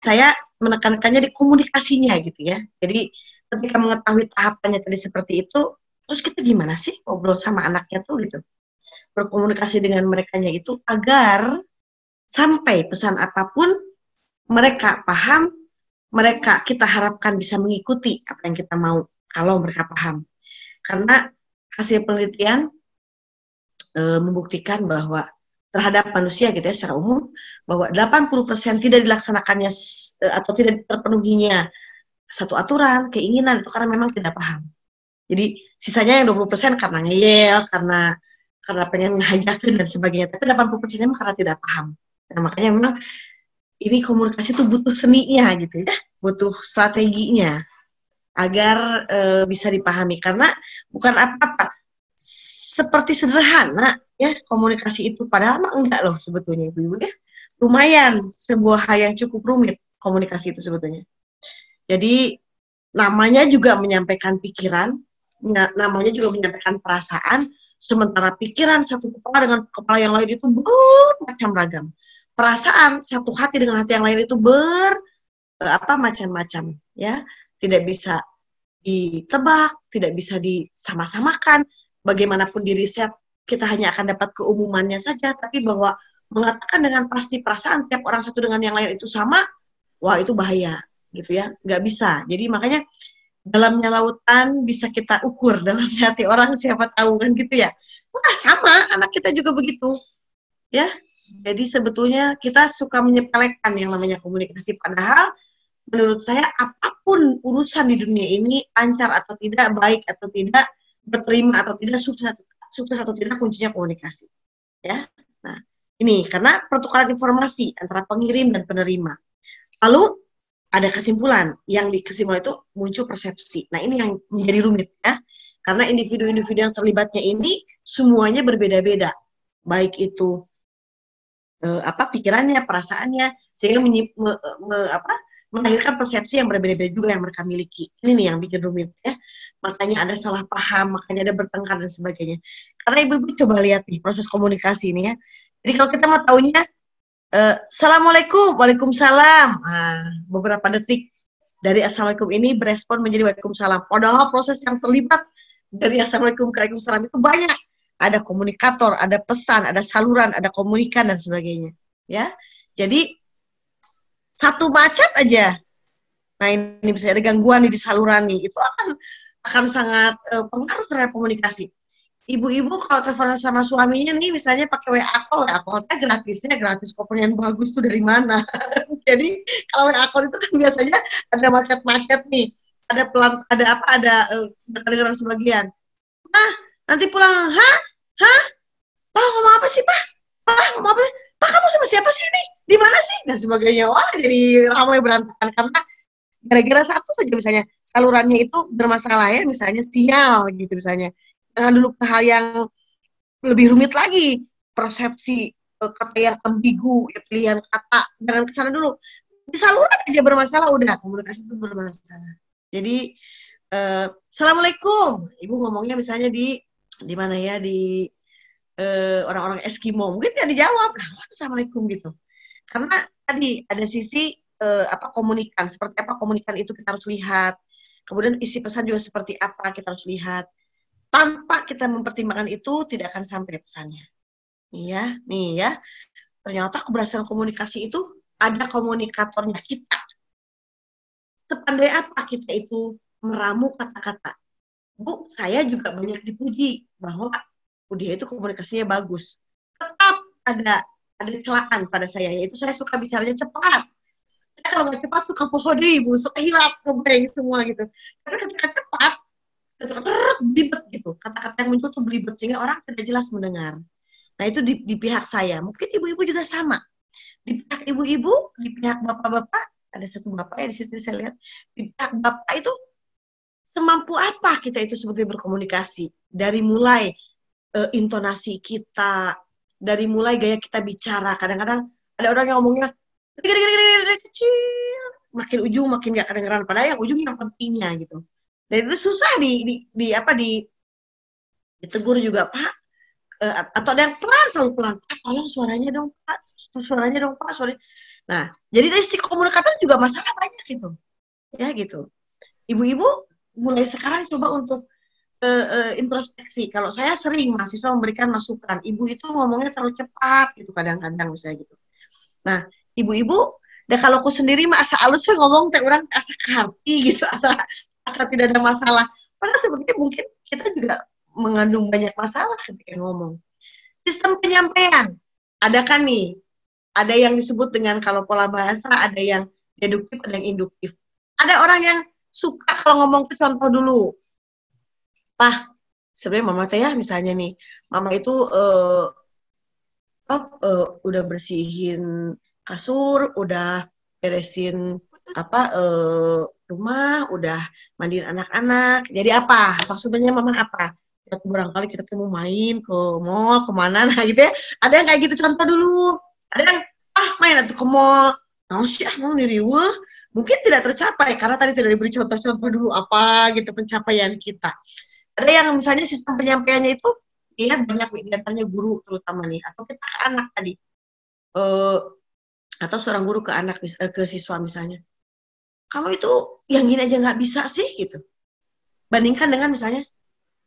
saya menekankannya di komunikasinya gitu ya. Jadi ketika mengetahui tahapannya tadi seperti itu, terus kita gimana sih ngobrol sama anaknya tuh gitu, berkomunikasi dengan merekanya itu agar sampai pesan apapun mereka paham, mereka kita harapkan bisa mengikuti apa yang kita mau kalau mereka paham. Karena hasil penelitian membuktikan bahwa terhadap manusia gitu ya secara umum, bahwa 80% tidak dilaksanakannya atau tidak terpenuhinya satu aturan, keinginan itu karena memang tidak paham. Jadi sisanya yang 20% karena ngeyel, karena pengen ngajakin dan sebagainya, tapi 80% karena tidak paham. Nah, makanya memang ini komunikasi itu butuh seninya gitu ya, butuh strateginya agar bisa dipahami, karena bukan apa-apa seperti sederhana ya komunikasi itu, padahal mah enggak loh sebetulnya ibu-ibu ya, lumayan sebuah hal yang cukup rumit komunikasi itu sebetulnya. Jadi namanya juga menyampaikan pikiran, namanya juga menyampaikan perasaan, sementara pikiran satu kepala dengan kepala yang lain itu bermacam ragam. Perasaan satu hati dengan hati yang lain itu macam-macam ya, tidak bisa ditebak, tidak bisa disama-samakan. Bagaimanapun di riset kita hanya akan dapat keumumannya saja, tapi bahwa mengatakan dengan pasti perasaan tiap orang satu dengan yang lain itu sama, wah itu bahaya gitu ya, nggak bisa. Jadi makanya dalamnya lautan bisa kita ukur, dalamnya hati orang siapa tahu kan gitu ya. Wah sama, anak kita juga begitu ya. Jadi sebetulnya kita suka menyepelekan yang namanya komunikasi, padahal menurut saya apapun urusan di dunia ini, lancar atau tidak, baik atau tidak, berterima atau tidak, sukses atau tidak, kuncinya komunikasi ya. Nah ini karena pertukaran informasi antara pengirim dan penerima, lalu ada kesimpulan, yang di kesimpulan itu muncul persepsi. Nah ini yang menjadi rumit ya, karena individu-individu yang terlibatnya ini semuanya berbeda-beda, baik itu pikirannya, perasaannya, sehingga melahirkan persepsi yang berbeda-beda juga yang mereka miliki. Ini nih yang bikin rumit ya. Makanya ada salah paham, makanya ada bertengkar dan sebagainya. Karena ibu-ibu coba lihat nih proses komunikasi ini ya. Jadi kalau kita mau taunya Assalamualaikum, Waalaikumsalam. Beberapa detik dari Assalamualaikum ini berespon menjadi Waalaikumsalam. Padahal proses yang terlibat dari Assalamualaikum ke Waalaikumsalam itu banyak. Ada komunikator, ada pesan, ada saluran, ada komunikan dan sebagainya. Ya, jadi satu macet aja. Nah ini bisa ada gangguan di saluran nih, itu akan sangat pengaruh terhadap komunikasi. Ibu-ibu kalau teleponan sama suaminya nih, misalnya pakai WA call gratisnya gratis, kopernya yang bagus tuh dari mana? Jadi kalau WA call itu kan biasanya ada macet-macet nih, ada kedengaran sebagian. Nanti pulang, Pak ngomong apa sih Pak? Ngomong apa sih? Pak kamu sama siapa sih ini? Di mana sih? Dan sebagainya. Wah jadi ramai berantakan karena gara-gara satu saja misalnya salurannya itu bermasalah ya, misalnya sinyal gitu misalnya. Jangan dulu ke hal yang lebih rumit lagi, persepsi kata yang ambigu, ya, pilihan kata, jangan ke sana dulu. Di saluran aja bermasalah, udah komunikasi itu bermasalah. Jadi Assalamualaikum, ibu ngomongnya misalnya di mana ya, di orang-orang Eskimo, mungkin nggak dijawab, Assalamualaikum gitu. Karena tadi ada sisi komunikan, seperti apa komunikan itu kita harus lihat. Kemudian isi pesan juga seperti apa kita harus lihat. Tanpa kita mempertimbangkan itu tidak akan sampai pesannya. Iya, nih ya. Ternyata keberhasilan komunikasi itu ada komunikatornya kita. Sepandai apa kita itu meramu kata-kata. Bu, saya juga banyak dipuji bahwa dia itu komunikasinya bagus. Tetap ada celaan pada saya, yaitu saya suka bicaranya cepat. Saya kalau nggak cepat suka pohodi, Bu, suka hilap, ngeblank semua gitu. Karena ketika cepat, belibet gitu. Kata-kata yang muncul tuh belibet sehingga orang tidak jelas mendengar. Nah itu di pihak saya. Mungkin ibu-ibu juga sama. Di pihak ibu-ibu, di pihak bapak-bapak, ada satu bapak ya di situ saya lihat. Di pihak bapak itu semampu apa kita itu sebetulnya berkomunikasi. Dari mulai intonasi kita, dari mulai gaya kita bicara. Kadang-kadang ada orang yang ngomongnya kecil, makin ujung makin gak kedengeran. Padahal yang ujung yang pentingnya gitu. Dan itu susah ditegur juga, Pak. Atau ada yang pelan, selalu pelan. Pak, tolong suaranya dong, Pak. Suaranya dong, Pak. Sorry. Nah, jadi dari si komunikator juga masalah banyak gitu. Ya gitu. Ibu-ibu mulai sekarang coba untuk introspeksi. Kalau saya sering mahasiswa memberikan masukan, ibu itu ngomongnya terlalu cepat gitu kadang-kadang misalnya gitu. Nah, ibu-ibu, dan kalau aku sendiri mah asa alus ngomong teh orang asa karti gitu, asa tidak ada masalah. Padahal sebetulnya mungkin kita juga mengandung banyak masalah ketika ngomong. Sistem penyampaian, ada kan nih, ada yang disebut dengan kalau pola bahasa, ada yang deduktif, ada yang induktif. Ada orang yang suka kalau ngomong tuh contoh dulu. Sebenarnya mama teh ya misalnya nih, mama itu udah bersihin kasur, udah beresin rumah, udah mandiin anak-anak. Jadi apa? Maksudnya mama apa? Ya, barangkali kita mau main ke mall, kemana, nah gitu ya. Ada yang kayak gitu contoh dulu. Ada yang main atau ke mall. Mau sih mau niriweh. Mungkin tidak tercapai karena tadi tidak diberi contoh-contoh dulu apa gitu pencapaian kita. Ada yang misalnya sistem penyampaiannya itu dia banyak kegiatannya guru terutama nih atau kita ke anak tadi eh, atau seorang guru ke anak ke siswa misalnya, kamu itu yang gini aja nggak bisa sih gitu, bandingkan dengan misalnya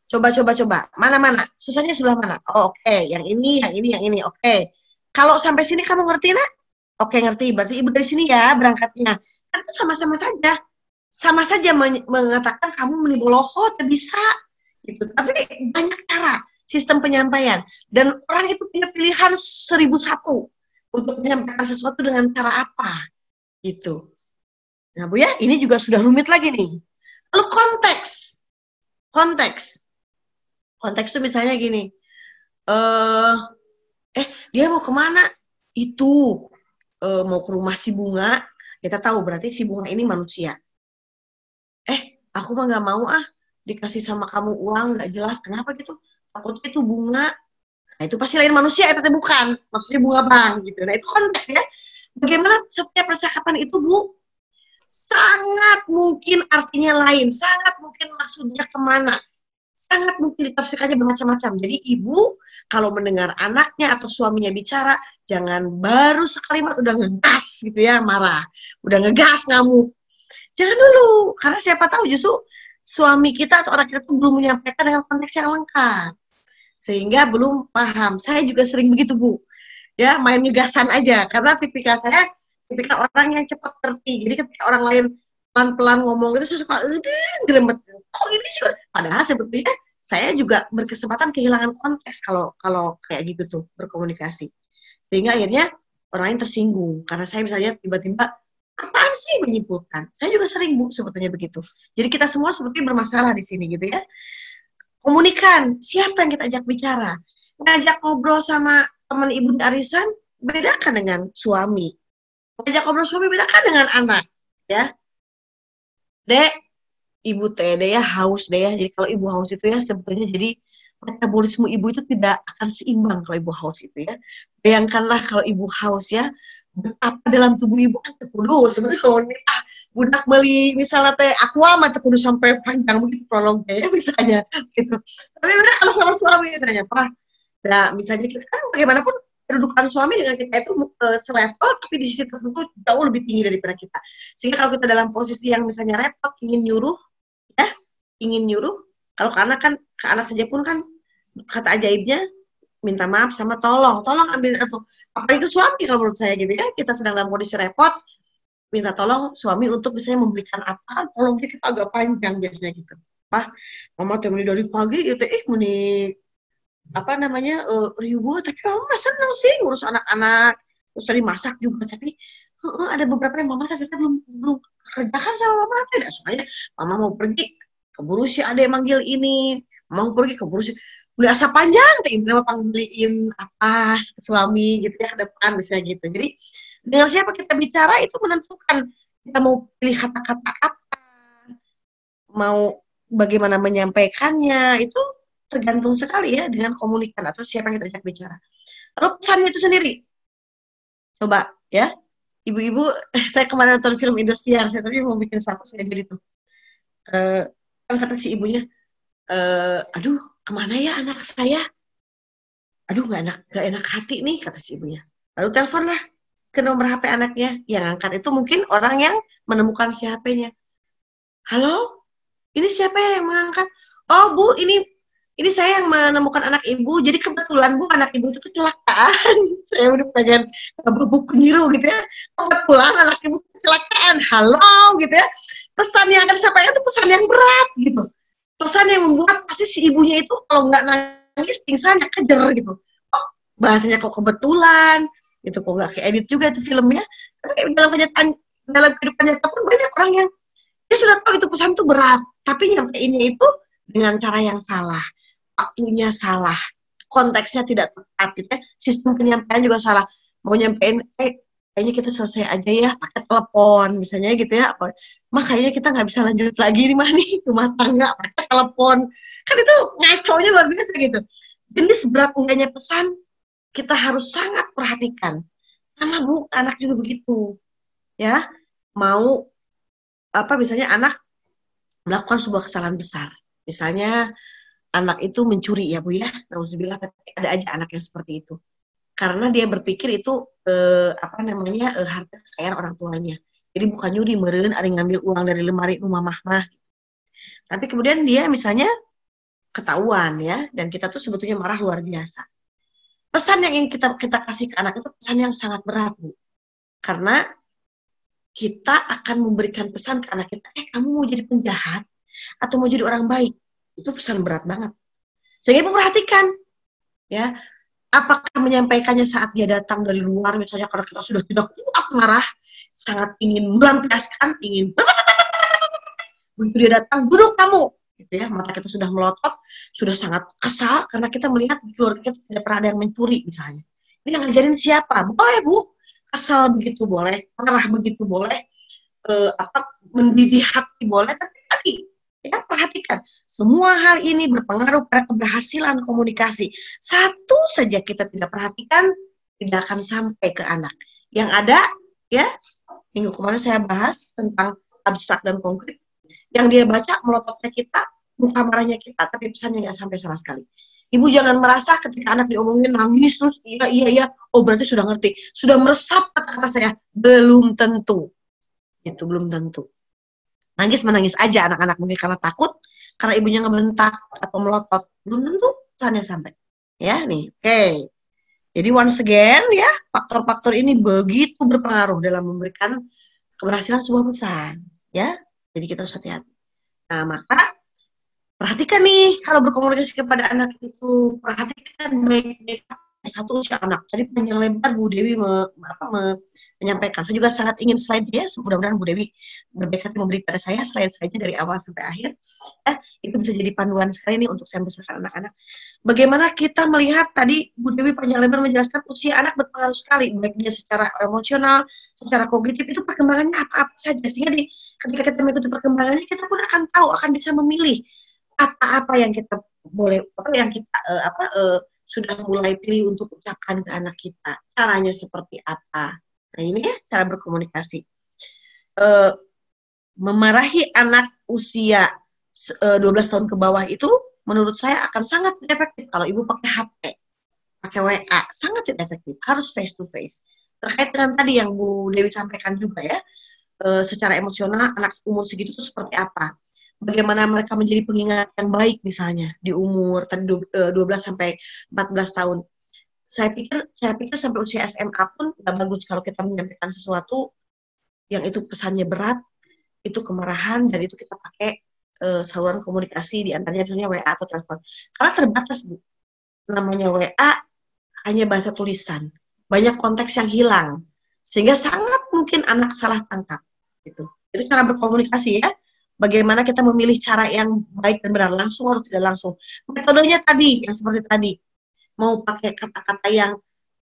coba mana susahnya sebelah mana, oh, oke. Yang ini oke. Kalau sampai sini kamu ngerti nak, oke ngerti, berarti ibu dari sini ya berangkatnya, kan itu sama saja mengatakan kamu meniboloho bisa gitu. Tapi banyak cara sistem penyampaian dan orang itu punya pilihan 1001 untuk menyampaikan sesuatu dengan cara apa gitu. Nah Bu ya, ini juga sudah rumit lagi nih. Lalu konteks itu misalnya gini, eh dia mau kemana? Itu mau ke rumah si bunga, kita tahu berarti si bunga ini manusia. Aku mah nggak mau dikasih sama kamu uang nggak jelas, kenapa gitu? Takutnya itu bunga. Nah itu pasti lain manusia, itu bukan maksudnya bunga bang gitu. Nah itu konteks ya. Bagaimana setiap percakapan itu Bu sangat mungkin artinya lain, sangat mungkin maksudnya kemana, sangat mungkin ditafsirkannya bermacam-macam. Jadi ibu kalau mendengar anaknya atau suaminya bicara, jangan baru sekalimat udah ngegas gitu ya, marah, udah ngegas ngamuk. Jangan dulu, karena siapa tahu justru suami kita atau orang kita itu belum menyampaikan dengan konteks yang lengkap. Sehingga belum paham. Saya juga sering begitu, Bu. Ya, main ngegasan aja. Karena tipikal saya, tipikal orang yang cepat ngerti. Jadi ketika orang lain pelan-pelan ngomong itu, saya suka, geremet. Oh ini sih. Padahal sebetulnya saya juga berkesempatan kehilangan konteks kalau kayak gitu tuh, berkomunikasi. Sehingga akhirnya orang lain tersinggung. Karena saya misalnya tiba-tiba apaan sih menyimpulkan? Saya juga sering Bu sebetulnya begitu. Jadi kita semua sebetulnya bermasalah di sini gitu ya. Komunikan, siapa yang kita ajak bicara? Ngajak ngobrol sama teman ibu di arisan, bedakan dengan suami. Ngajak ngobrol suami, bedakan dengan anak. Ya, Dek, ibu teh deh ya haus deh ya. Jadi kalau ibu haus itu ya sebetulnya jadi metabolisme ibu itu tidak akan seimbang kalau ibu haus itu ya. Bayangkanlah kalau ibu haus ya, betapa dalam tubuh ibu kan terkudu. Sebenarnya kalau budak beli misalnya teh aqua mah terkudu sampai panjang begitu prolongnya ya misalnya gitu. Tapi benar kalau sama suami misalnya, Pak, nah misalnya kita kan bagaimanapun kedudukan suami dengan kita itu selevel tapi di sisi tertentu jauh lebih tinggi daripada kita. Sehingga kalau kita dalam posisi yang misalnya repot ya, ingin nyuruh, kalau ke anak kan ke anak saja pun kan kata ajaibnya minta maaf sama tolong ambil atau apa itu suami kalau menurut saya gitu ya, kita sedang dalam kondisi repot minta tolong suami untuk misalnya memberikan apa, tolong kita agak panjang biasanya gitu. Pak, mama temani dari pagi gitu, meni apa namanya riuh, tapi mama seneng sih ngurus anak-anak, terus tadi masak juga, tapi ada beberapa yang mama ternyata belum kerjakan sama mama, tidak soalnya mama mau pergi keburu si ade manggil ini, mau pergi keburu si udah asa panjang teh mama panggilin apa suami gitu ya ke depan misalnya gitu. Jadi dengan siapa kita bicara itu menentukan kita mau pilih kata-kata apa, mau bagaimana menyampaikannya, itu tergantung sekali ya dengan komunikan atau siapa yang kita ajak bicara. Lalu pesannya itu sendiri, coba ya, ibu-ibu, saya kemarin nonton film Indosiar, saya tadi mau bikin status kayak gitu. Kan kata si ibunya, aduh kemana ya anak saya? Aduh gak enak hati nih, kata si ibunya. Lalu telepon lah. ke nomor HP anaknya. Yang angkat itu mungkin orang yang menemukan si HP-nya. Halo, ini siapa yang mengangkat? Oh Bu, ini saya yang menemukan anak ibu. Jadi kebetulan Bu, anak ibu itu kecelakaan. Saya udah pengen buku biru gitu ya. Kebetulan anak ibu kecelakaan. Halo gitu ya. Pesan yang akan disampaikan itu pesan yang berat gitu. Pesan yang membuat pasti si ibunya itu kalau nggak nangis pingsannya kejer gitu. Oh, bahasanya kok kebetulan gitu, kok nggak keedit juga itu filmnya. Tapi dalam kehidupan nyata pun banyak orang yang dia sudah tahu itu pesan itu berat, tapi nyampeinnya itu dengan cara yang salah, waktunya salah, konteksnya tidak tepat gitu ya. Sistem penyampaian juga salah. Mau nyampein kayaknya kita selesai aja ya pakai telepon misalnya gitu ya, apa makanya kita nggak bisa lanjut lagi nih mah nih rumah tangga pakai telepon, kan itu ngaconya luar biasa gitu. Jadi seberat enggaknya pesan kita harus sangat perhatikan, karena Bu anak juga begitu ya. Mau apa misalnya anak melakukan sebuah kesalahan besar, misalnya anak itu mencuri ya Bu ya, nauzubillah, tapi ada aja anak yang seperti itu karena dia berpikir itu apa namanya harta kekayaan orang tuanya. Jadi bukan nyuri meureun ada yang ngambil uang dari lemari rumah mah. Tapi kemudian dia misalnya ketahuan ya, dan kita tuh sebetulnya marah luar biasa. Pesan yang ingin kita kasih ke anak itu pesan yang sangat berat Bu. Karena kita akan memberikan pesan ke anak kita, kamu mau jadi penjahat atau mau jadi orang baik? Itu pesan berat banget. Sehingga ibu perhatikan ya, apakah menyampaikannya saat dia datang dari luar, misalnya karena kita sudah tidak kuat marah, sangat ingin melampiaskan, ingin begitu dia datang, duduk kamu, gitu ya, mata kita sudah melotot, sudah sangat kesal karena kita melihat di keluarga kita tidak pernah ada yang mencuri misalnya. Ini yang ngajarin siapa? Boleh Bu, kesal begitu boleh, marah begitu boleh, apa mendidih hati boleh, tapi tadi ya perhatikan, semua hal ini berpengaruh pada keberhasilan komunikasi. Satu saja kita tidak perhatikan, tidak akan sampai ke anak. Yang ada ya, minggu kemarin saya bahas tentang abstrak dan konkret. Yang dia baca melototnya kita, muka marahnya kita, tapi pesannya nggak sampai sama sekali. Ibu jangan merasa ketika anak diomongin nangis terus iya, oh berarti sudah ngerti, sudah meresap kata-kata saya. Belum tentu. Itu belum tentu. Nangis menangis aja anak-anak mungkin karena takut, karena ibunya ngebentak atau melotot, belum tentu pesannya sampai. Ya nih, oke. Jadi once again ya, faktor-faktor ini begitu berpengaruh dalam memberikan keberhasilan sebuah pesan. Ya, jadi kita harus hati-hati. Nah, maka perhatikan nih kalau berkomunikasi kepada anak itu, perhatikan baik-baik satu usia anak. Tadi panjang lebar Bu Dewi menyampaikan. Saya juga sangat ingin slide dia. Mudah-mudahan Bu Dewi berbaik hati memberi pada saya slide-slide dari awal sampai akhir. Itu bisa jadi panduan sekali nih untuk saya membesarkan anak-anak. Bagaimana kita melihat tadi Bu Dewi panjang lebar menjelaskan usia anak berpengaruh sekali, baik dia secara emosional, secara kognitif, itu perkembangannya apa-apa saja. Sehingga ketika kita mengikuti perkembangannya, kita pun akan tahu, akan bisa memilih apa yang kita boleh, apa yang kita sudah mulai pilih untuk ucapkan ke anak kita. Caranya seperti apa? Nah ini ya cara berkomunikasi. Memarahi anak usia 12 tahun ke bawah itu menurut saya akan sangat efektif kalau ibu pakai HP, pakai WA, sangat efektif. Harus face to face. Terkait dengan tadi yang Bu Dewi sampaikan juga ya, secara emosional anak umur segitu itu seperti apa? Bagaimana mereka menjadi pengingat yang baik misalnya di umur 12 sampai 14 tahun. Saya pikir sampai usia SMA pun nggak bagus kalau kita menyampaikan sesuatu yang itu pesannya berat, itu kemarahan, dan itu kita pakai saluran komunikasi di antaranya misalnya WA atau telepon. Karena terbatas Bu. Namanya WA hanya bahasa tulisan. Banyak konteks yang hilang. Sehingga sangat mungkin anak salah tangkap gitu. Itu cara berkomunikasi ya. Bagaimana kita memilih cara yang baik dan benar, langsung atau tidak langsung. Metodenya tadi, yang seperti tadi. Mau pakai kata-kata yang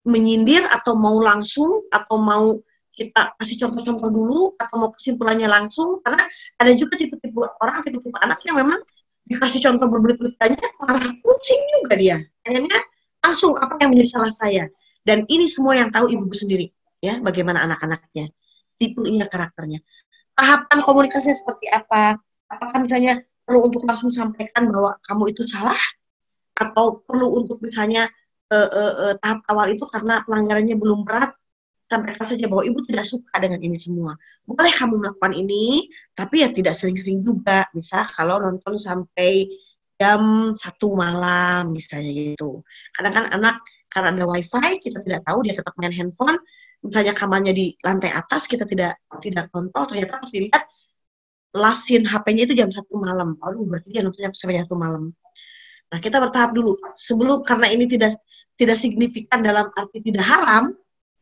menyindir, atau mau langsung, atau mau kita kasih contoh-contoh dulu, atau mau kesimpulannya langsung. Karena ada juga tipe-tipe orang, tipe-tipe anak yang memang dikasih contoh berbelit-belit banyak, malah pusing juga dia. Kayaknya langsung, apa yang menjadi salah saya. Dan ini semua yang tahu ibu sendiri. Ya, bagaimana anak-anaknya. Tipenya, karakternya. Tahapan komunikasinya seperti apa? Apakah misalnya perlu untuk langsung sampaikan bahwa kamu itu salah? Atau perlu untuk misalnya tahap awal itu karena pelanggarannya belum berat, sampaikan saja bahwa ibu tidak suka dengan ini semua. Boleh kamu melakukan ini, tapi ya tidak sering-sering juga. Misal kalau nonton sampai jam 1 malam misalnya gitu. Kadang kan anak karena ada wifi kita tidak tahu dia tetap main handphone. Misalnya kamarnya di lantai atas kita tidak kontrol, ternyata pas dilihat lasin HP-nya itu jam 1 malam. Aduh, berarti dia nontonnya sampai jam 1 malam. Nah, kita bertahap dulu. Sebelum, karena ini tidak signifikan dalam arti tidak haram,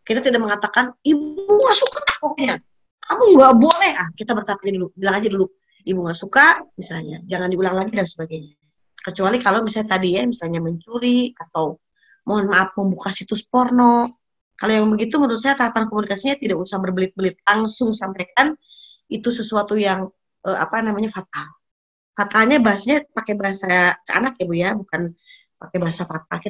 kita tidak mengatakan, ibu nggak suka pokoknya. Kamu nggak boleh. Kita bertahap dulu. Bilang aja dulu, ibu nggak suka, misalnya. Jangan diulang lagi dan sebagainya. Kecuali kalau misalnya tadi ya, misalnya mencuri, atau mohon maaf membuka situs porno. Kalau yang begitu menurut saya tahapan komunikasinya tidak usah berbelit-belit. Langsung sampaikan itu sesuatu yang fatal. Fatalnya bahasnya pakai bahasa ke anak ya Bu ya, bukan pakai bahasa fatal.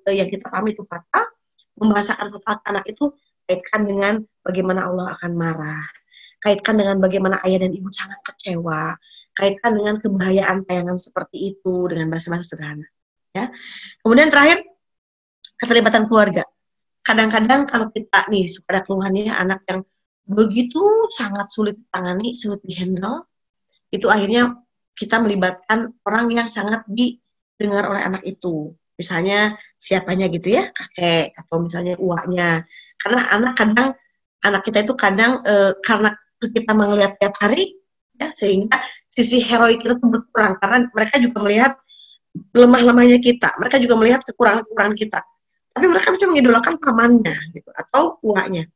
Yang kita pahami itu fatal, membahasakan fatal ke anak itu kaitkan dengan bagaimana Allah akan marah, kaitkan dengan bagaimana ayah dan ibu sangat kecewa, kaitkan dengan kebahayaan tayangan seperti itu dengan bahasa-bahasa sederhana. Ya. Kemudian terakhir, keterlibatan keluarga. Kadang-kadang kalau kita nih suka ada keluhannya anak yang begitu sangat sulit ditangani, sulit dihandle, itu akhirnya kita melibatkan orang yang sangat didengar oleh anak itu. Misalnya siapanya gitu ya, kakek atau misalnya uaknya. Karena anak kita itu kadang karena kita melihat tiap hari ya, sehingga sisi heroik kita tuh berkurang karena mereka juga melihat lemah-lemahnya kita, mereka juga melihat kekurangan-kekurangan kita. Tapi mereka cuma mengidolakan pamannya gitu atau uaknya.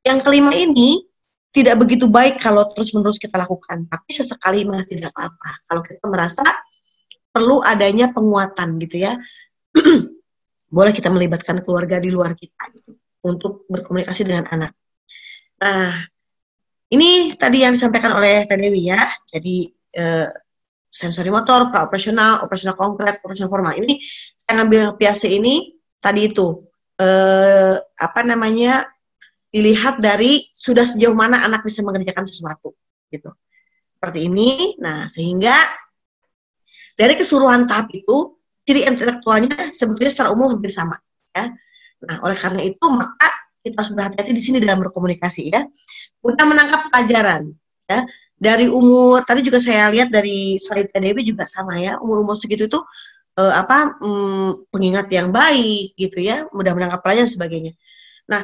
Yang kelima ini tidak begitu baik kalau terus-menerus kita lakukan, tapi sesekali mah tidak apa-apa. Kalau kita merasa perlu adanya penguatan gitu ya, boleh kita melibatkan keluarga di luar kita gitu, untuk berkomunikasi dengan anak. Nah, ini tadi yang disampaikan oleh Teh Dewi ya, jadi sensori motor, operasional konkret, operasional formal. Ini saya ngambil PAC ini tadi itu, dilihat dari sudah sejauh mana anak bisa mengerjakan sesuatu gitu. Seperti ini. Nah, sehingga dari keseluruhan tahap itu ciri intelektualnya sebetulnya secara umum hampir sama ya. Nah, oleh karena itu maka kita harus berhati-hati di sini dalam berkomunikasi ya. Mudah menangkap pelajaran ya. Dari umur tadi juga saya lihat dari slide Dewi juga sama ya. Umur segitu itu pengingat yang baik gitu ya, mudah menangkap pelajaran dan sebagainya. Nah,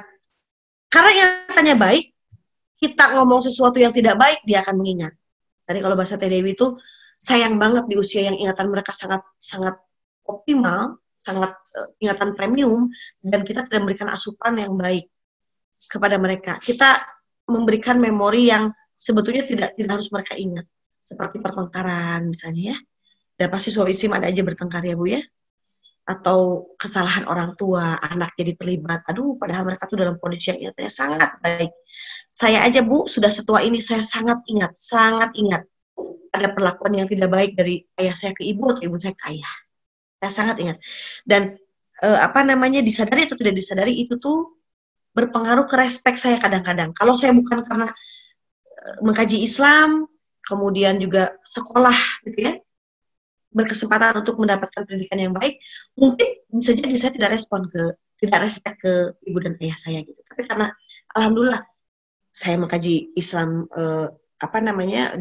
karena ingatannya baik, kita ngomong sesuatu yang tidak baik, dia akan mengingat. Tadi kalau bahasa Teh Dewi itu, sayang banget di usia yang ingatan mereka sangat optimal, sangat ingatan premium, dan kita tidak memberikan asupan yang baik kepada mereka. Kita memberikan memori yang sebetulnya tidak harus mereka ingat. Seperti pertengkaran misalnya ya. Dan pasti suami istri ada aja bertengkar ya Bu ya. Atau kesalahan orang tua, anak jadi terlibat. Aduh, padahal mereka tuh dalam kondisi yang ingatnya sangat baik. Saya aja Bu, sudah setua ini, saya sangat ingat ada perlakuan yang tidak baik dari ayah saya ke ibu atau ibu saya ke ayah. Saya sangat ingat. Dan disadari atau tidak disadari itu tuh berpengaruh ke respek saya kadang-kadang. Kalau saya bukan karena mengkaji Islam, kemudian juga sekolah gitu ya, berkesempatan untuk mendapatkan pendidikan yang baik, mungkin bisa jadi saya tidak respect ke ibu dan ayah saya gitu. Tapi karena alhamdulillah saya mengkaji Islam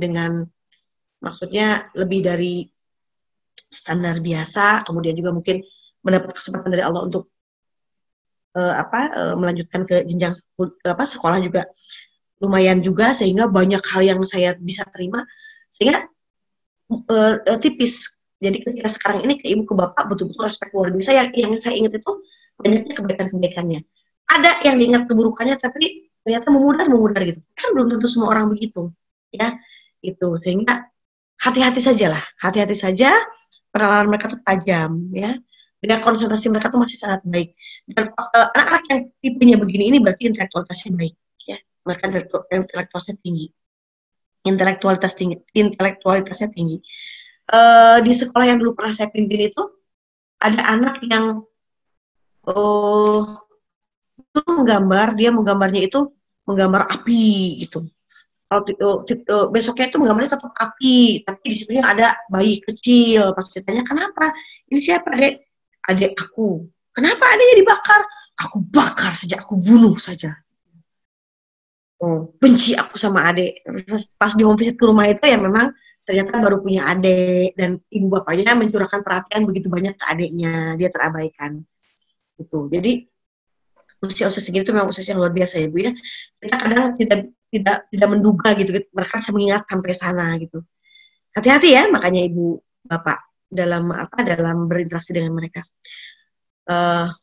dengan maksudnya lebih dari standar biasa, kemudian juga mungkin mendapat kesempatan dari Allah untuk melanjutkan ke jenjang sekolah juga lumayan juga, sehingga banyak hal yang saya bisa terima, sehingga tipis. Jadi ketika sekarang ini ke ibu ke bapak betul-betul respect luar biasa. Yang saya ingat itu banyaknya kebaikan-kebaikannya. Ada yang diingat keburukannya tapi ternyata memudar gitu. Kan belum tentu semua orang begitu, ya. Itu sehingga hati-hati saja. Penalaran mereka tuh tajam, ya. Dan konsentrasi mereka tuh masih sangat baik. Dan anak-anak yang tipenya begini ini berarti intelektualitasnya baik, ya. Mereka intelektualitasnya tinggi. Di sekolah yang dulu pernah saya pimpin itu ada anak yang itu menggambarnya itu menggambar api gitu. Kalau besoknya itu menggambarnya tetap api, tapi di situ ada bayi kecil. Pas ditanya kenapa, ini siapa adek aku. Kenapa adeknya dibakar? Aku bakar saja, aku bunuh saja. Oh, benci aku sama adik. Terus pas di home visit ke rumah itu ya memang ternyata baru punya adik dan ibu bapaknya mencurahkan perhatian begitu banyak ke adiknya, dia terabaikan gitu. Jadi usia-usia segitu memang usia yang luar biasa ya Bu ya. Kita kadang tidak menduga gitu, mereka bisa mengingat sampai sana gitu. Hati-hati ya makanya ibu bapak dalam dalam berinteraksi dengan mereka.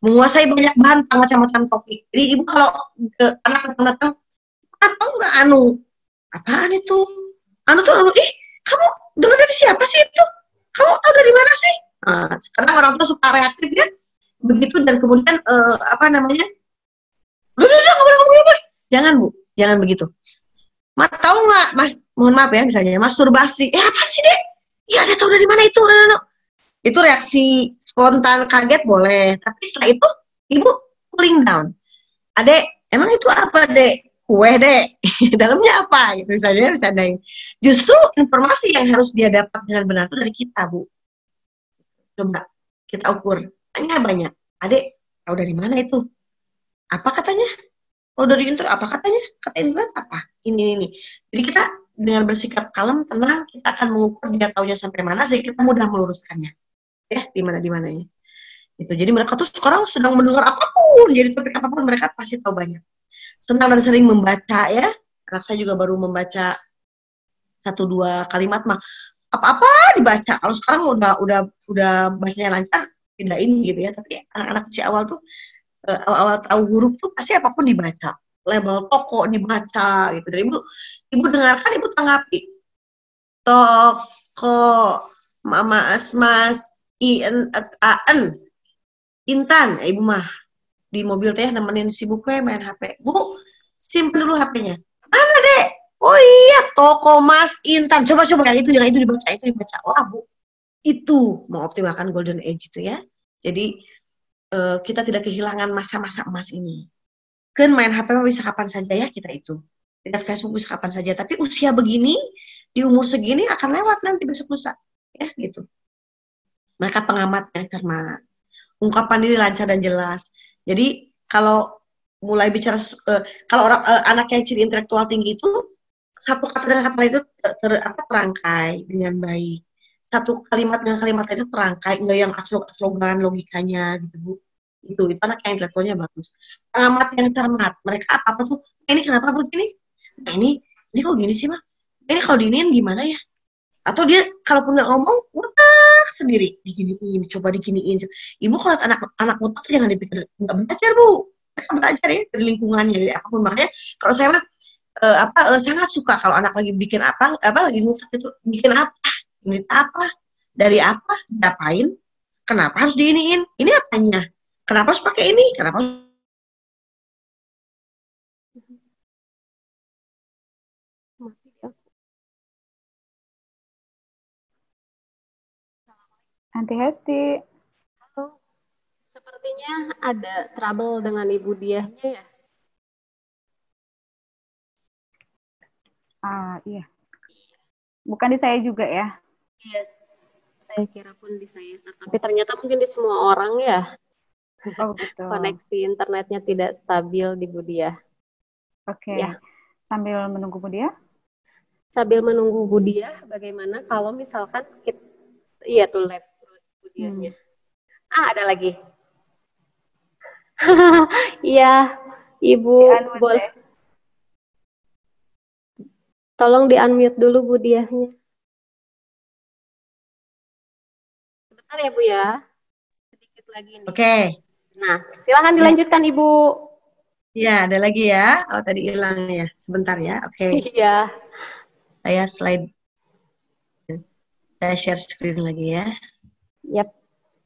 Menguasai banyak bahan macam-macam topik. Jadi ibu kalau ke anak datang atau nggak apaan itu? Ih, kamu dengar dari siapa sih itu? Kamu tahu dari mana sih? Nah, sekarang orang tua suka reaktif ya, begitu dan kemudian udah ngomong. Jangan Bu, jangan begitu. Mas tahu nggak, Mas? Mohon maaf ya, misalnya masturbasi. Apa sih dek? Ya dia tahu dari mana itu? Itu reaksi spontan kaget boleh, tapi setelah itu ibu cooling down. Adek, emang itu apa dek? Kue dek, dalamnya apa gitu misalnya. Justru informasi yang harus dia dapat dengan benar itu dari kita Bu. Coba kita ukur, tanya banyak. Adek, tahu dari mana itu? Apa katanya? Oh dari internet, apa katanya? Kata internet apa? Ini. Jadi kita dengan bersikap kalem, tenang, kita akan mengukur dia taunya sampai mana sehingga kita mudah meluruskannya. Ya, di mananya. Gitu. Jadi mereka tuh sekarang sedang mendengar apapun, jadi topik apapun mereka pasti tahu banyak. Senang dan sering membaca ya. Anak saya juga baru membaca 1-2 kalimat mah apa-apa dibaca. Kalau sekarang udah bacanya lancar, tidak ini gitu ya. Tapi anak-anak kecil awal tuh awal-awal tahu huruf tuh pasti apapun dibaca. Label toko dibaca gitu. Dan ibu dengarkan, ibu tanggapi. Toko, mama asmas, an, Intan, ibu mah di mobil teh nemenin si Bu main HP. Bu, simpen dulu HP-nya. Mana dek? Oh iya, toko Mas Intan. Coba yang itu dibaca. Wah Bu, itu mengoptimalkan golden age itu ya. Jadi kita tidak kehilangan masa-masa emas ini. Kan main HP bisa kapan saja ya kita itu. Lihat Facebook bisa kapan saja. Tapi usia begini, di umur segini akan lewat nanti besok lusa. Ya gitu. Mereka pengamat yang cermat. Ungkapan diri lancar dan jelas. Jadi kalau mulai bicara kalau anak yang ciri intelektual tinggi itu satu kata dengan kata itu terangkai dengan baik. Satu kalimat dengan kalimat itu terangkai, enggak yang aslog-aslogan logikanya gitu Bu. Itu anak yang intelektualnya bagus. Pengamat yang cermat. Mereka apa tuh? Ini kenapa begini? Nah ini kok gini sih mah? Ini kalau diinin gimana ya? Atau dia kalaupun nggak ngomong mutak sendiri diginiin, coba diginiin. Ibu kalau anak mutak jangan dipikir nggak belajar Bu, mereka belajar ya dari lingkungannya dari apapun. Makanya kalau saya mah sangat suka kalau anak lagi bikin apa lagi ngutak itu bikin ini apa dari apa diapain, kenapa harus diiniin, ini apanya, kenapa harus pakai ini, kenapa harus... Anti Hesti. Halo, sepertinya ada trouble dengan Ibu Diahnya ya? Iya. Bukan di saya juga ya? Iya, saya kira pun di saya. Tapi ternyata mungkin di semua orang ya. Oh gitu. Koneksi internetnya tidak stabil di Bu Diah. Oke. Ya. Sambil menunggu Bu Diah? Sambil menunggu Bu Diah, bagaimana kalau misalkan kita... Iya tuh live Bu Diahnya. Ada lagi. Iya, Ibu boleh. Tolong di-unmute dulu Bu Diahnya. Sebentar ya Bu ya. Sedikit lagi nih. Oke. Nah, silakan dilanjutkan Ibu. Iya, ada lagi ya. Oh, tadi hilang ya. Sebentar ya. Oke. Iya. Saya slide. Saya share screen lagi ya. Yap,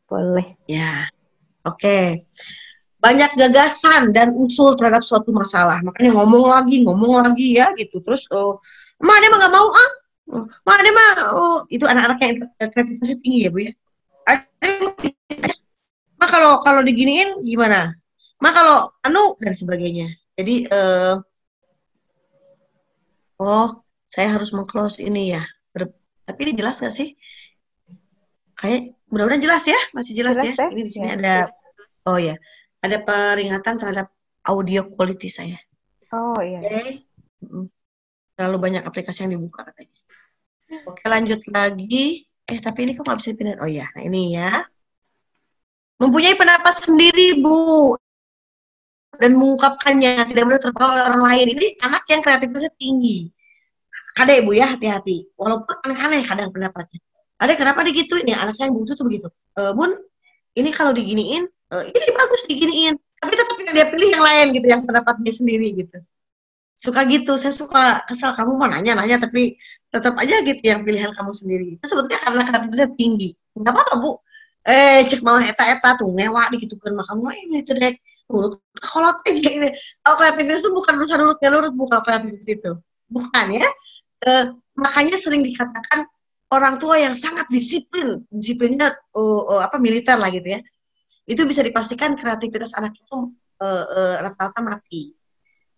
boleh. Ya. Oke. Banyak gagasan dan usul terhadap suatu masalah. Makanya ngomong lagi ya gitu. Terus, Ma dia mah nggak mau Ma dia mah itu anak-anak yang kreativitasnya tinggi ya Bu ya. Ma kalau diginiin gimana? Ma kalau dan sebagainya. Jadi saya harus meng-close ini ya. Tapi ini jelas nggak sih? Kayak mudah-mudahan jelas ya, masih jelas ya. Ini di sini ada ada peringatan terhadap audio quality saya. Oh iya. Oke. Mm-mm. Terlalu banyak aplikasi yang dibuka katanya. Oke, lanjut lagi. Tapi ini kok nggak bisa pindah? Oh ya, nah ini ya. Mempunyai pendapat sendiri, Bu, dan mengungkapkannya, tidak mudah terpengaruh oleh orang lain. Ini anak yang kreativitasnya tinggi. Kadang Bu ya, hati-hati. Walaupun aneh-aneh kadang pendapatnya. Ada kenapa digituin ya? Anak saya yang bungsu tuh begitu. Bun, ini kalau diginiin, ini bagus diginiin. Tapi tetap dia pilih yang lain gitu, yang pendapat dia sendiri gitu. Suka gitu, saya suka kesal, kamu mau nanya-nanya tapi tetap aja gitu yang pilihan kamu sendiri. Itu sebetulnya karena kreativitasnya tinggi. Enggak apa-apa, Bu. Cek malah eta-eta tuh ngewa gitu kan mah kamu itu deh. Nurut kalau ini kalau kreativitas itu bukan urusan nurut bukan kreativitas itu. Bukan ya. Makanya sering dikatakan orang tua yang sangat disiplinnya militer lah gitu ya. Itu bisa dipastikan kreativitas anak itu rata-rata mati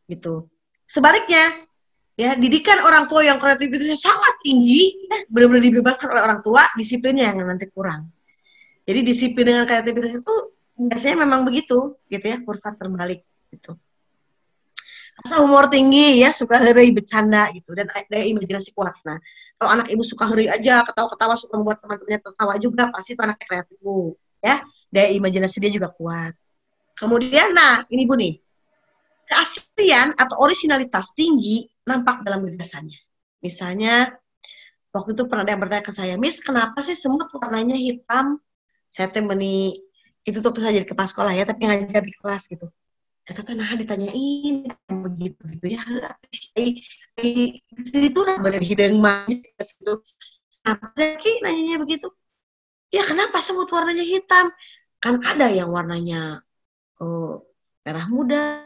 gitu. Sebaliknya, ya didikan orang tua yang kreativitasnya sangat tinggi, ya, benar-benar dibebaskan oleh orang tua, disiplinnya yang nanti kurang. Jadi disiplin dengan kreativitas itu biasanya memang begitu, gitu ya, kurva terbalik gitu. Rasa humor tinggi ya, suka heureuy bercanda gitu dan daya imajinasi kuat. Nah, kalau anak ibu suka heureuy aja, ketawa-ketawa suka membuat teman-temannya tertawa juga, pasti itu anaknya kreatif, Bu. Ya, daya imajinasi dia juga kuat. Kemudian, nah, ini Bu nih. Keaslian atau originalitas tinggi nampak dalam gagasannya. Misalnya, waktu itu pernah ada yang bertanya ke saya, Miss, kenapa sih semut warnanya hitam? Saya temani, itu tuh saya jadi kepala sekolah ya, tapi ngajar di kelas gitu. Itu nah ditanyain begitu gitu ya. Itu benar hidung manis gitu. Apa sih nanyanya begitu? Ya kenapa semut warnanya hitam? Kan ada yang warnanya merah muda,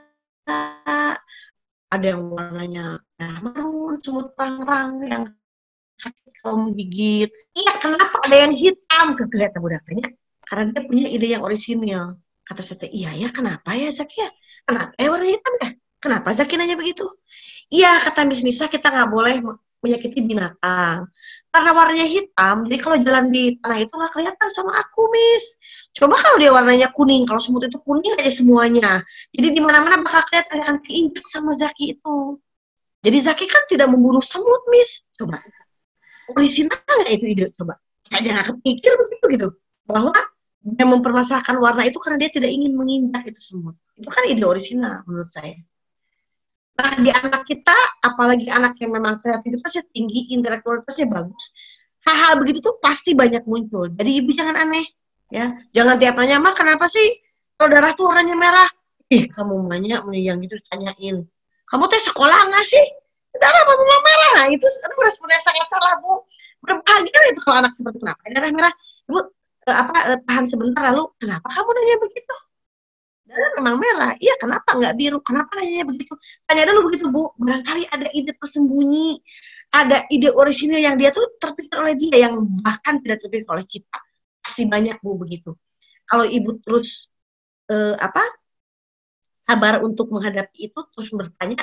ada yang warnanya merah marun, semut rang-rang yang sakit kalau menggigit. Iya, kenapa ada yang hitam? Kata budak tanya. Karena dia punya ide yang orisinil. Kata saya, iya ya, kenapa ya Zaki ya? Kenapa warna hitam ya? Kenapa Zaki nanya begitu? Iya, kata Miss Nisa, kita nggak boleh menyakiti binatang. Karena warnanya hitam, jadi kalau jalan di tanah itu nggak kelihatan sama aku, Miss. Coba kalau dia warnanya kuning, kalau semut itu kuning aja semuanya. Jadi di mana-mana bakal kelihatan akan keinjak sama Zaki itu. Jadi Zaki kan tidak membunuh semut, Miss. Coba. Orisinal nggak itu ide? Coba. Saya jangan kepikir begitu gitu. Bahwa dia mempermasalahkan warna itu karena dia tidak ingin menginjak itu semut. Itu kan ide orisinal menurut saya. Nah, di anak kita, apalagi anak yang memang kreativitasnya tinggi, intelektualitasnya bagus, hal-hal begitu tuh pasti banyak muncul. Jadi ibu jangan aneh, ya. Jangan tiap nanya, Mak, kenapa sih kalau darah tuh warnanya merah? Kamu banyak yang gitu ditanyain. Kamu teh sekolah nggak sih? Darah apa merah? Nah, itu responnya sangat salah, Bu. Berbahagia itu kalau anak seperti kenapa darah merah? Ibu, tahan sebentar lalu, kenapa kamu nanya begitu? Darah memang merah. Iya, kenapa nggak biru? Kenapa nanya begitu? Tanya dulu begitu, Bu. Barangkali ada ide tersembunyi, ada ide orisinil yang dia tuh terpikir oleh dia, yang bahkan tidak terpikir oleh kita. Pasti banyak, Bu, begitu. Kalau ibu terus sabar untuk menghadapi itu, terus bertanya,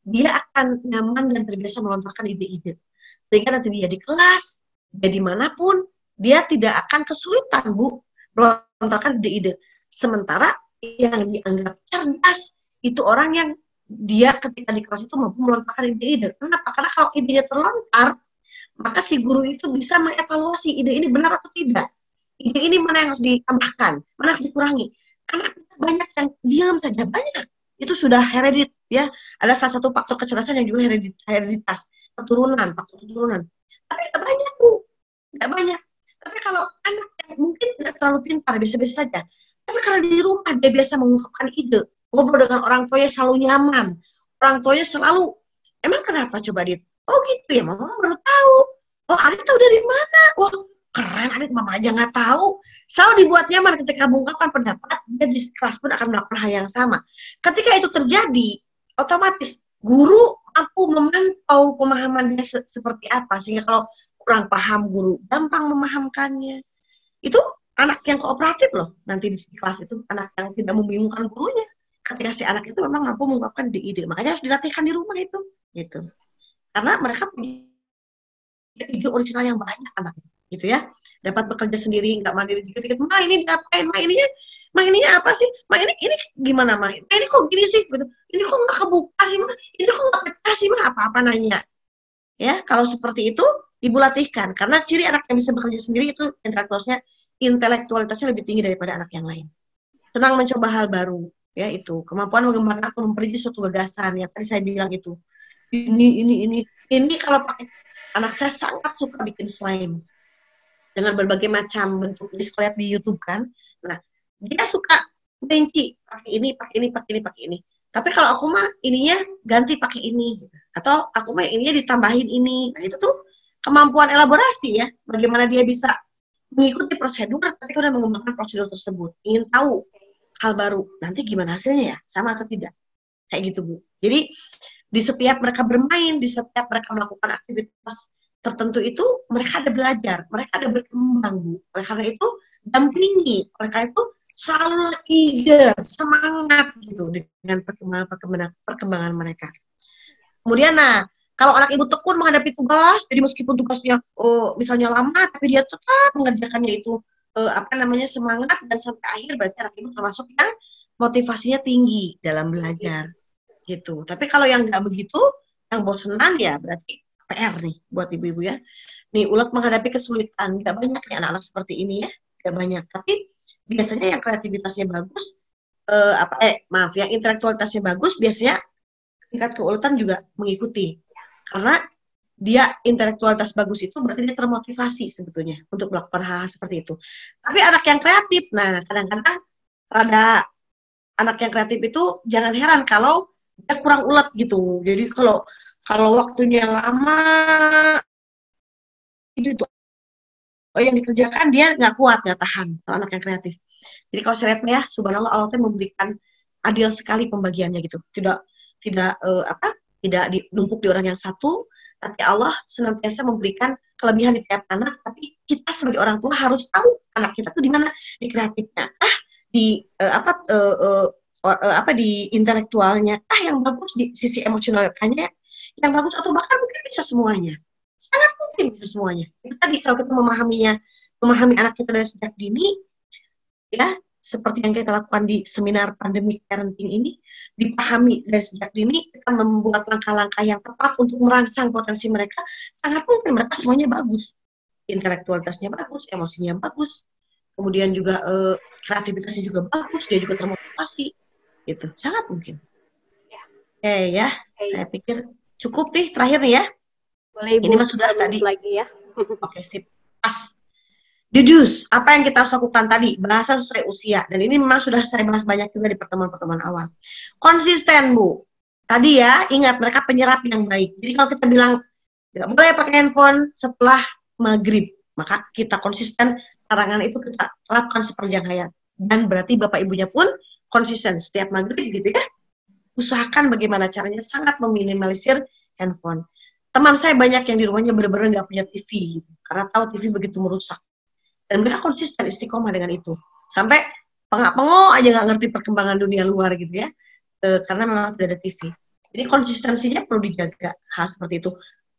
dia akan nyaman dan terbiasa melontarkan ide-ide. Sehingga nanti dia di kelas, dia dimanapun, dia tidak akan kesulitan, Bu, melontarkan ide-ide. Sementara yang dianggap cerdas itu orang yang dia ketika di kelas itu mampu melontarkan ide-ide. Kenapa? Karena kalau idenya terlontar, maka si guru itu bisa mengevaluasi ide ini benar atau tidak. Ide ini mana yang harus ditambahkan, mana yang harus dikurangi. Karena banyak yang diam saja, banyak. Itu sudah heredit, ya. Ada salah satu faktor kecerdasan yang juga hereditas, faktor keturunan. Tapi nggak banyak, Bu. Nggak banyak. Tapi kalau anak yang mungkin tidak terlalu pintar, biasa-biasa saja, tapi karena di rumah dia biasa mengungkapkan ide, ngobrol dengan orang tuanya selalu nyaman, orang tuanya selalu, emang kenapa coba Adit? Oh gitu ya, mama baru tahu. Oh Adit tahu dari mana? Wah keren, Adit mama aja nggak tahu. Selalu dibuat nyaman ketika mengungkapkan pendapat, dia di kelas pun akan melakukan hal yang sama. Ketika itu terjadi, otomatis guru mampu memantau pemahaman dia seperti apa, sehingga kalau kurang paham guru gampang memahamkannya. Itu anak yang kooperatif loh, nanti di kelas itu anak yang tidak membingungkan gurunya. Ketika si anak itu memang mampu mengungkapkan ide-ide, makanya harus dilatihkan di rumah itu, gitu. Karena mereka punya ide original yang banyak anak, gitu ya. Dapat bekerja sendiri, nggak mandiri dikit-dikit. Ma ini diapain? Ma ininya Ma ininya apa sih? Ma ini gimana Ma? Ma ini kok gini sih? Gitu. Ini kok nggak kebuka sih Ma? Ini kok nggak pecah sih Ma? Apa-apa nanya. Ya, kalau seperti itu ibu latihkan. Karena ciri anak yang bisa bekerja sendiri itu intelektualitasnya lebih tinggi daripada anak yang lain. Senang mencoba hal baru, ya itu. Kemampuan mengembangkan atau mempelajari suatu gagasan. Ya tadi saya bilang itu. Ini kalau pakai anak saya sangat suka bikin slime dengan berbagai macam bentuk. Jadi kalau lihat di YouTube kan, nah dia suka benci pakai ini, pakai ini, pakai ini, pakai ini. Tapi kalau aku mah ininya ganti pakai ini, atau aku mah ininya ditambahin ini. Nah itu tuh kemampuan elaborasi ya, bagaimana dia bisa mengikuti prosedur, tapi kemudian mengembangkan prosedur tersebut. Ingin tahu hal baru, nanti gimana hasilnya ya, sama atau tidak? Kayak gitu Bu. Jadi di setiap mereka bermain, di setiap mereka melakukan aktivitas tertentu itu mereka ada belajar, mereka ada berkembang Bu. Oleh karena itu dampingi, mereka itu selalu eager, semangat gitu dengan perkembangan mereka. Kemudian kalau anak ibu tekun menghadapi tugas, jadi meskipun tugasnya misalnya lama, tapi dia tetap mengerjakannya itu semangat dan sampai akhir, berarti anak ibu termasuk yang motivasinya tinggi dalam belajar gitu. Tapi kalau yang nggak begitu, yang bosenan ya berarti PR nih buat ibu-ibu ya. Nih ulat menghadapi kesulitan, nggak banyak ya anak-anak seperti ini ya, nggak banyak. Tapi biasanya yang kreativitasnya bagus, yang intelektualitasnya bagus, biasanya tingkat keulutan juga mengikuti. Karena dia intelektualitas bagus itu berarti dia termotivasi sebetulnya untuk melakukan hal-hal seperti itu. Tapi anak yang kreatif, nah kadang-kadang rada anak yang kreatif itu jangan heran kalau dia kurang ulet gitu. Jadi kalau waktunya lama itu yang dikerjakan dia nggak kuat, nggak tahan kalau anak yang kreatif. Jadi kalau saya lihat ya, subhanallah Allah memberikan adil sekali pembagiannya gitu. Tidak dinumpuk di orang yang satu, tapi Allah senantiasa memberikan kelebihan di tiap anak. Tapi kita sebagai orang tua harus tahu anak kita tuh di mana, di kreatifnya, di intelektualnya, yang bagus di sisi emosionalnya, yang bagus atau bahkan mungkin bisa semuanya. Sangat mungkin bisa semuanya. Itu tadi kalau kita memahami anak kita dari sejak dini, ya seperti yang kita lakukan di seminar pandemic parenting ini, dipahami dari sejak dini, kita membuat langkah-langkah yang tepat untuk merangsang potensi mereka, sangat mungkin mereka semuanya bagus. Intelektualitasnya bagus, emosinya bagus, kemudian juga kreativitasnya juga bagus, dia juga termotivasi. Gitu, sangat mungkin. Ya, saya pikir cukup nih, terakhir nih ya. Boleh ini mas sudah tadi lagi ya. Oke, sip. Pas. Jujus, apa yang kita harus lakukan tadi? Bahasa sesuai usia. Dan ini memang sudah saya bahas banyak juga di pertemuan-pertemuan awal. Konsisten, Bu. Tadi ya, ingat mereka penyerap yang baik. Jadi kalau kita bilang nggak boleh pakai handphone setelah maghrib, maka kita konsisten, larangan itu kita terapkan sepanjang hayat. Dan berarti bapak ibunya pun konsisten setiap maghrib gitu ya. Usahakan bagaimana caranya sangat meminimalisir handphone. Teman saya banyak yang di rumahnya benar-benar nggak punya TV gitu, karena tahu TV begitu merusak. Dan mereka konsisten istiqomah dengan itu. Sampai pengok-pengok aja nggak ngerti perkembangan dunia luar gitu ya. Karena memang tidak ada TV. Jadi konsistensinya perlu dijaga hal seperti itu.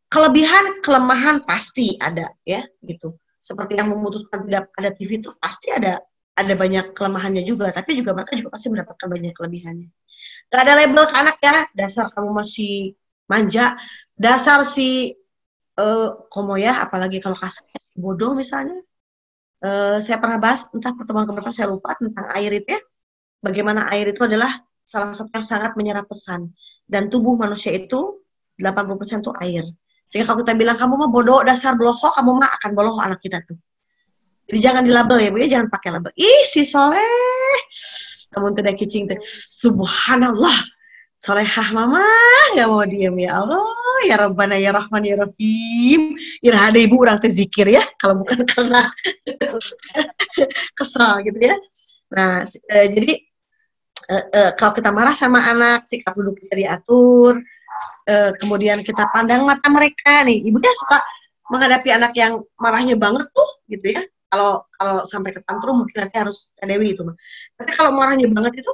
Kelebihan, kelemahan pasti ada ya gitu. Seperti yang memutuskan tidak ada TV itu pasti ada banyak kelemahannya juga, tapi juga mereka juga pasti mendapatkan banyak kelebihannya. Gak ada label ke anak ya, dasar kamu masih manja, dasar si komo ya, apalagi kalau kasarnya bodoh misalnya. Saya pernah bahas, entah pertemuan keberapa saya lupa, tentang air itu ya. Bagaimana air itu adalah salah satu yang sangat menyerap pesan. Dan tubuh manusia itu 80% itu air. Sehingga kalau kita bilang, kamu mah bodoh, dasar boloho, kamu mah akan boloho anak kita tuh. Jadi jangan dilabel ya Bu ya, jangan pakai label. Ih si soleh, kamu tidak kicing tuh. Subhanallah, solehah mama, nggak mau diem ya Allah, ya Rabbana ya Rahman ya Rahim. Irhada ibu orang teh zikir ya, kalau bukan karena kesal gitu ya. Nah, jadi kalau kita marah sama anak, sikap duduk kita diatur, kemudian kita pandang mata mereka nih. Ibunya suka menghadapi anak yang marahnya banget tuh, gitu ya. Kalau sampai ke tantrum mungkin nanti harus Kak Dewi itu. Tapi kalau marahnya banget itu,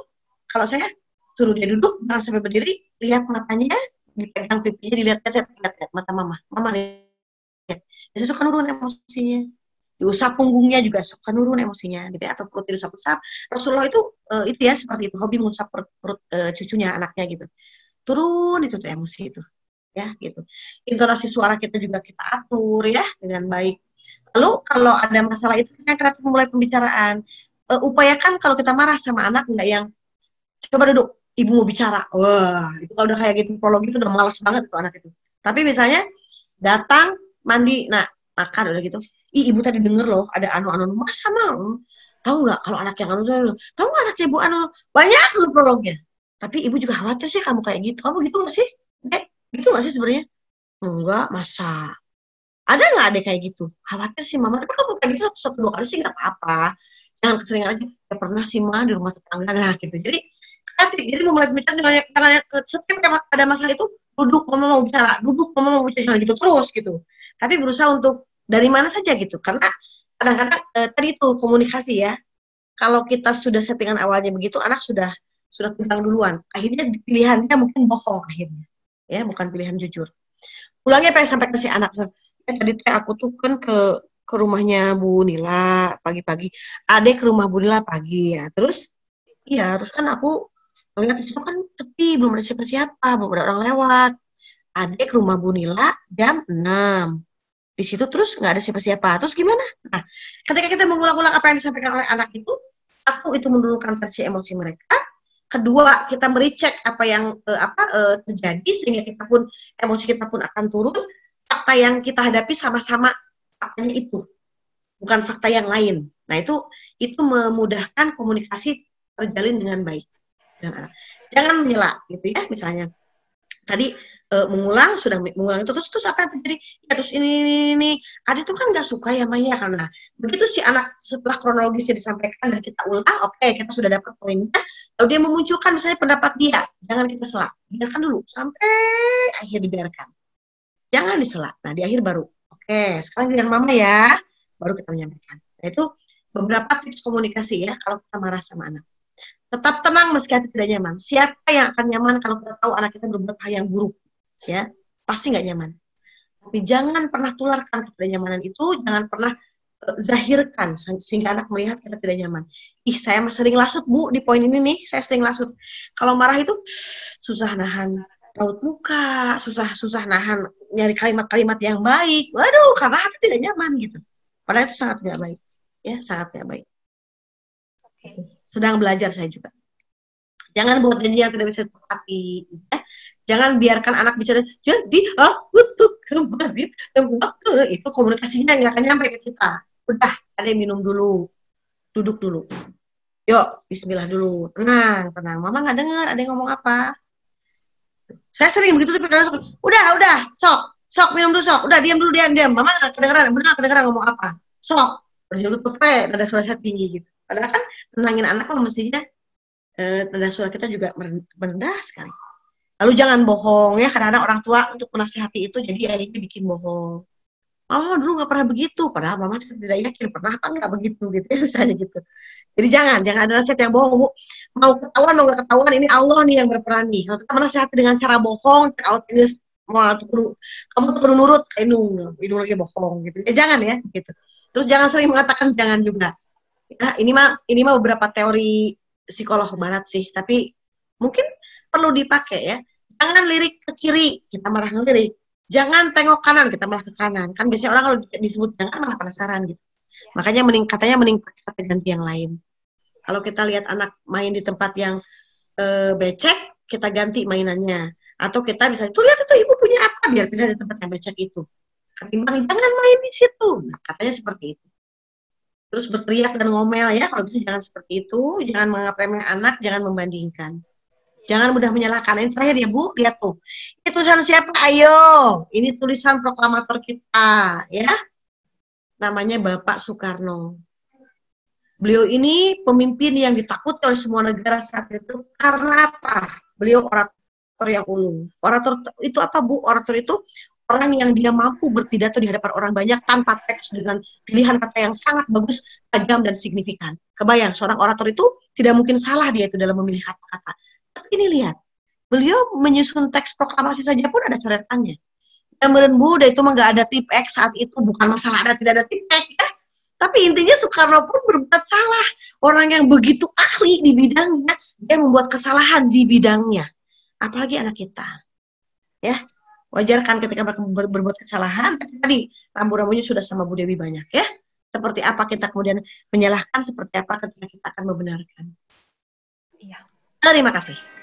kalau saya suruh dia duduk, jangan sampai berdiri, lihat matanya, dipegang pipinya, dilihat mata mama lihat. Saya suka nurun emosinya. diusap punggungnya juga suka nurun emosinya gitu ya, atau perut diusap-usap. Rasulullah itu ya seperti itu, hobi mengusap perut cucunya, anaknya gitu. Turun itu tuh emosi itu ya gitu. Intonasi suara kita juga kita atur ya dengan baik. Lalu kalau ada masalah itu kita mulai pembicaraan. Upayakan kalau kita marah sama anak nggak yang coba duduk, ibu mau bicara. Wah, itu kalau udah kayak gitu prolog itu udah malas banget tuh anak itu. Tapi misalnya datang mandi, nah makan udah gitu. Ih, ibu tadi denger loh ada anu-anu, masa mau? Tahu nggak kalau anak yang anu, tahu nggak anak ibu anu, banyak loh prolognya. Tapi ibu juga khawatir sih kamu kayak gitu. Kamu gitu nggak sih? Gitu nggak sih sebenarnya? Enggak, masa? Ada nggak ada kayak gitu? Khawatir sih mama, tapi kalau kayak gitu satu dua kali sih nggak apa-apa. Jangan keseringan aja. Ya pernah sih mah di rumah tetangga lah gitu. Jadi mulai bicara dengan setiap ada masalah itu duduk mama mau bicara, duduk mama mau bicara gitu terus gitu. Tapi berusaha untuk dari mana saja gitu. Karena kadang-kadang tadi itu komunikasi ya. Kalau kita sudah settingan awalnya begitu, anak sudah tentang duluan. Akhirnya pilihannya mungkin bohong akhirnya. Ya, bukan pilihan jujur. Pulangnya pengen sampai ke si anak. Tadi aku tuh kan ke rumahnya Bu Nila pagi-pagi. Adek ke rumah Bu Nila pagi ya. Terus kan aku ngeliat di situ kan sepi, belum ada siapa-siapa, belum ada orang lewat. Adek ke rumah Bu Nila jam 6. Di situ terus nggak ada siapa-siapa. Terus gimana? Nah, ketika kita mengulang-ulang apa yang disampaikan oleh anak itu, satu itu mendulukan versi emosi mereka. Kedua, kita merecek apa yang terjadi sehingga emosi kita pun akan turun. Fakta yang kita hadapi sama-sama faktanya itu, bukan fakta yang lain. Nah, itu memudahkan komunikasi terjalin dengan baik. Jangan menyela gitu ya, misalnya. Tadi mengulang itu terus apa yang terjadi? Ya terus ini. Ada itu kan nggak suka ya Maya karena begitu si anak setelah kronologisnya disampaikan dan kita ulang, oke, kita sudah dapat poinnya. Lalu dia memunculkan misalnya pendapat dia, jangan kita sela, biarkan dulu sampai akhir dibiarkan. Jangan disela. Nah, di akhir baru, oke, sekarang dengan mama ya, baru kita menyampaikan. Nah, itu beberapa tips komunikasi ya kalau kita marah sama anak. Tetap tenang meski hati tidak nyaman. Siapa yang akan nyaman kalau kita tahu anak kita berbuat hal yang buruk? Ya, pasti nggak nyaman. Tapi jangan pernah tularkan ketidaknyamanan itu, jangan pernah zahirkan sehingga anak melihat kita tidak nyaman. Ih, saya sering lasut Bu di poin ini nih, saya sering lasut. Kalau marah itu susah nahan raut muka, susah nahan nyari kalimat-kalimat yang baik. Waduh, karena hati tidak nyaman gitu. Padahal itu sangat nggak baik. Ya, sangat nggak baik. Sedang belajar saya juga. Jangan buat janji yang tidak bisa ditepati. Ya. Jangan biarkan anak bicara, jadi aku tuh kemarin itu komunikasinya nggak akan nyampe ke kita. Udah, ada yang minum dulu, duduk dulu. Yuk, bismillah dulu. Tenang. Mama nggak dengar, ada yang ngomong apa. Saya sering begitu, tapi udah, sok minum dulu, sok. Udah, diam dulu, diam. Mama nggak kedengeran ngomong apa. Sok, berjuluk pepe, nada suara saya tinggi gitu. Padahal kan tenangin anak kan mestinya nada suara kita juga merendah sekali. Lalu jangan bohong ya, kadang-kadang orang tua untuk menasihati itu jadi akhirnya bikin bohong. Oh dulu nggak pernah begitu, padahal mama tidak yakin pernah apa nggak begitu gitu ya misalnya gitu. Jadi jangan ada nasihat yang bohong Bu. Mau ketahuan mau nggak ketahuan ini Allah nih yang berperan nih. Kalau kita menasihati dengan cara bohong, kalau kamu tuh perlu nurut, hidung lagi bohong gitu. Ya jangan ya gitu. Terus jangan sering mengatakan jangan juga. Ya, ini mah beberapa teori psikolog barat sih, tapi mungkin perlu dipakai ya. Jangan lirik ke kiri, kita malah ngelirik. Jangan tengok kanan, kita malah ke kanan. Kan biasanya orang kalau disebut jangan malah penasaran gitu. Makanya katanya mending pakai kata ganti yang lain. Kalau kita lihat anak main di tempat yang becek, kita ganti mainannya. Atau kita bisa, tuh lihat itu ibu punya apa, biar pindah di tempat yang becek itu. Ketimbang jangan main di situ. Nah, katanya seperti itu. Terus berteriak dan ngomel ya, kalau bisa jangan seperti itu. Jangan menganggap remeh anak, jangan membandingkan. Jangan mudah menyalahkan. Ini terakhir ya Bu, lihat tuh. Ini tulisan siapa? Ayo. Ini tulisan proklamator kita, ya. Namanya Bapak Soekarno. Beliau ini pemimpin yang ditakuti oleh semua negara saat itu. Karena apa? Beliau orator yang ulung. Orator itu apa Bu? Orator itu orang yang dia mampu berpidato di hadapan orang banyak tanpa teks dengan pilihan kata yang sangat bagus, tajam, dan signifikan. Kebayang, seorang orator itu tidak mungkin salah dia itu dalam memilih kata-kata. Tapi ini lihat, beliau menyusun teks proklamasi saja pun ada coretannya. Kemudian Bu, itu mah nggak ada tip X saat itu, bukan masalah ada tidak ada tip X ya. Tapi intinya Soekarno pun berbuat salah. Orang yang begitu ahli di bidangnya, dia membuat kesalahan di bidangnya. Apalagi anak kita. Ya, wajar kan ketika mereka berbuat kesalahan, tapi tadi rambu-rambunya sudah sama Bu Dewi banyak ya. Seperti apa kita kemudian menyalahkan, seperti apa ketika kita akan membenarkan. Iya. Terima kasih.